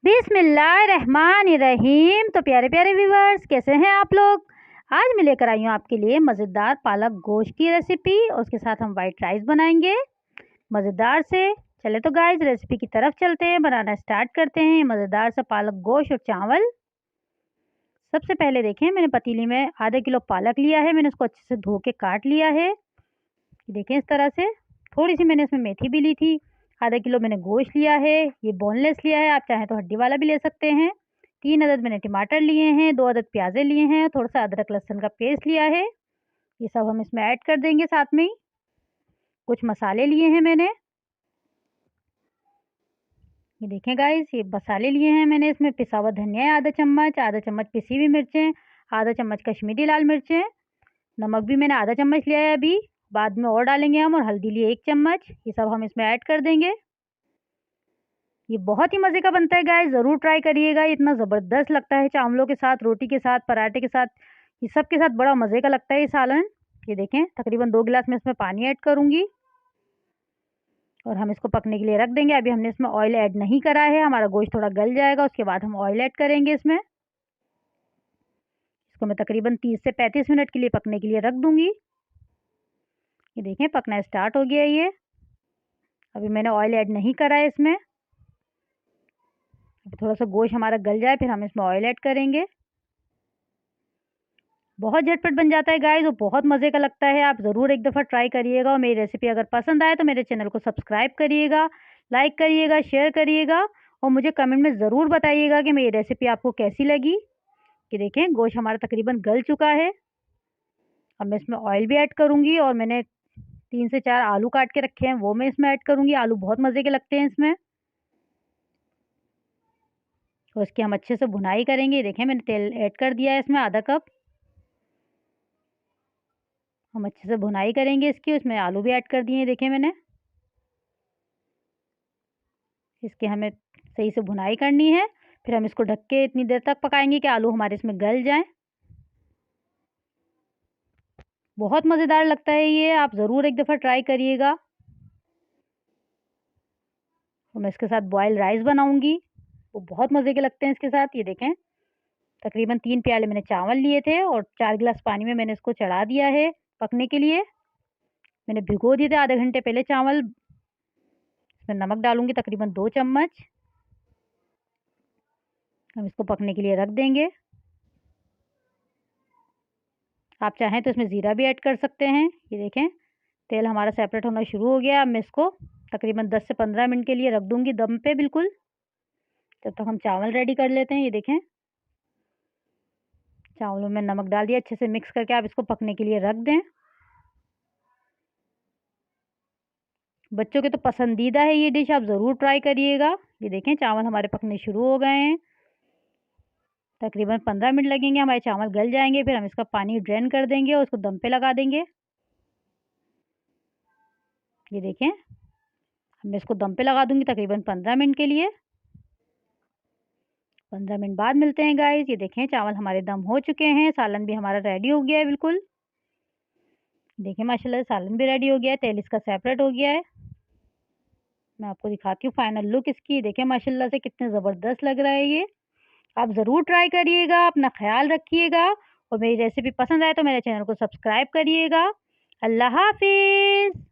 बिस्मिल्लाहिर्रहमानिर्रहीम। तो प्यारे प्यारे व्यूवर्स, कैसे हैं आप लोग। आज मैं लेकर आई हूँ आपके लिए मज़ेदार पालक गोश्त की रेसिपी और उसके साथ हम वाइट राइस बनाएंगे मज़ेदार से। चले तो गाइस रेसिपी की तरफ चलते हैं, बनाना स्टार्ट करते हैं मज़ेदार से पालक गोश्त और चावल। सबसे पहले देखें, मैंने पतीली में आधा किलो पालक लिया है। मैंने उसको अच्छे से धो के काट लिया है, देखें इस तरह से। थोड़ी सी मैंने इसमें मेथी भी ली थी। आधा किलो मैंने गोश्त लिया है, ये बोनलेस लिया है, आप चाहें तो हड्डी वाला भी ले सकते हैं। 3 अदद मैंने टमाटर लिए हैं, 2 अदद प्याजे लिए हैं, थोड़ा सा अदरक लहसुन का पेस्ट लिया है। ये सब हम इसमें ऐड कर देंगे साथ में ही। कुछ मसाले लिए हैं मैंने, ये देखें गाइस, ये मसाले लिए हैं मैंने। इसमें पिसा हुआ धनिया है आधा चम्मच पिसी हुई मिर्चें, आधा चम्मच कश्मीरी लाल मिर्चें। नमक भी मैंने आधा चम्मच लिया है, अभी बाद में और डालेंगे हम। और हल्दी लिए 1 चम्मच। ये सब हम इसमें ऐड कर देंगे। ये बहुत ही मज़े का बनता है गाइस, ज़रूर ट्राई करिएगा। इतना ज़बरदस्त लगता है चावलों के साथ, रोटी के साथ, पराठे के साथ, ये सब के साथ बड़ा मज़े का लगता है ये सालन। ये देखें, तकरीबन 2 गिलास में इसमें पानी ऐड करूँगी और हम इसको पकने के लिए रख देंगे। अभी हमने इसमें ऑयल ऐड नहीं करा है, हमारा गोश्त थोड़ा गल जाएगा, उसके बाद हम ऑयल ऐड करेंगे इसमें। इसको मैं तकरीबन 30 से 35 मिनट के लिए पकने के लिए रख दूँगी। ये देखें, पकना स्टार्ट हो गया ये। अभी मैंने ऑयल ऐड नहीं करा है इसमें। थोड़ा सा गोश्त हमारा गल जाए फिर हम इसमें ऑयल ऐड करेंगे। बहुत झटपट बन जाता है गाइस और बहुत मज़े का लगता है। आप ज़रूर एक दफ़ा ट्राई करिएगा और मेरी रेसिपी अगर पसंद आए तो मेरे चैनल को सब्सक्राइब करिएगा, लाइक करिएगा, शेयर करिएगा और मुझे कमेंट में ज़रूर बताइएगा कि मेरी रेसिपी आपको कैसी लगी। कि देखें, गोश्त हमारा तकरीबन गल चुका है। अब मैं इसमें ऑयल भी ऐड करूँगी और मैंने 3 से 4 आलू काट के रखे हैं, वो मैं इसमें ऐड करूँगी। आलू बहुत मज़े के लगते हैं इसमें। तो इसकी हम अच्छे से भुनाई करेंगे। देखें, मैंने तेल ऐड कर दिया है इसमें आधा कप। हम अच्छे से भुनाई करेंगे इसकी। उसमें आलू भी ऐड कर दिए हैं, देखें मैंने। इसकी हमें सही से भुनाई करनी है, फिर हम इसको ढक के इतनी देर तक पकाएंगे कि आलू हमारे इसमें गल जाएं। बहुत मज़ेदार लगता है ये, आप ज़रूर एक दफ़ा ट्राई करिएगा। तो मैं इसके साथ बॉयल राइस बनाऊंगी, वो बहुत मज़े के लगते हैं इसके साथ। ये देखें, तकरीबन 3 प्याले मैंने चावल लिए थे और 4 गिलास पानी में मैंने इसको चढ़ा दिया है पकने के लिए। मैंने भिगो दिए थे आधे घंटे पहले चावल। इसमें नमक डालूंगी तकरीबन 2 चम्मच। हम इसको पकने के लिए रख देंगे। आप चाहें तो इसमें ज़ीरा भी ऐड कर सकते हैं। ये देखें, तेल हमारा सेपरेट होना शुरू हो गया। अब मैं इसको तकरीबन 10 से 15 मिनट के लिए रख दूंगी दम पे बिल्कुल, जब तक हम चावल रेडी कर लेते हैं। ये देखें, चावलों में नमक डाल दिया, अच्छे से मिक्स करके आप इसको पकने के लिए रख दें। बच्चों के तो पसंदीदा है ये डिश, आप ज़रूर ट्राई करिएगा। ये देखें, चावल हमारे पकने शुरू हो गए हैं। तकरीबन 15 मिनट लगेंगे, हमारे चावल गल जाएंगे। फिर हम इसका पानी ड्रेन कर देंगे और उसको दम पे लगा देंगे। ये देखें, मैं इसको दम पे लगा दूंगी तकरीबन 15 मिनट के लिए। 15 मिनट बाद मिलते हैं गाइस। ये देखें, चावल हमारे दम हो चुके हैं, सालन भी हमारा रेडी हो गया है बिल्कुल। देखिए माशाल्लाह, सालन भी रेडी हो गया है, तेल इसका सेपरेट हो गया है। मैं आपको दिखाती हूँ फाइनल लुक इसकी। देखिए माशाल्लाह से कितने ज़बरदस्त लग रहा है ये। आप ज़रूर ट्राई करिएगा, अपना ख्याल रखिएगा और मेरी रेसिपी पसंद आए तो मेरे चैनल को सब्सक्राइब करिएगा। अल्लाह हाफिज़।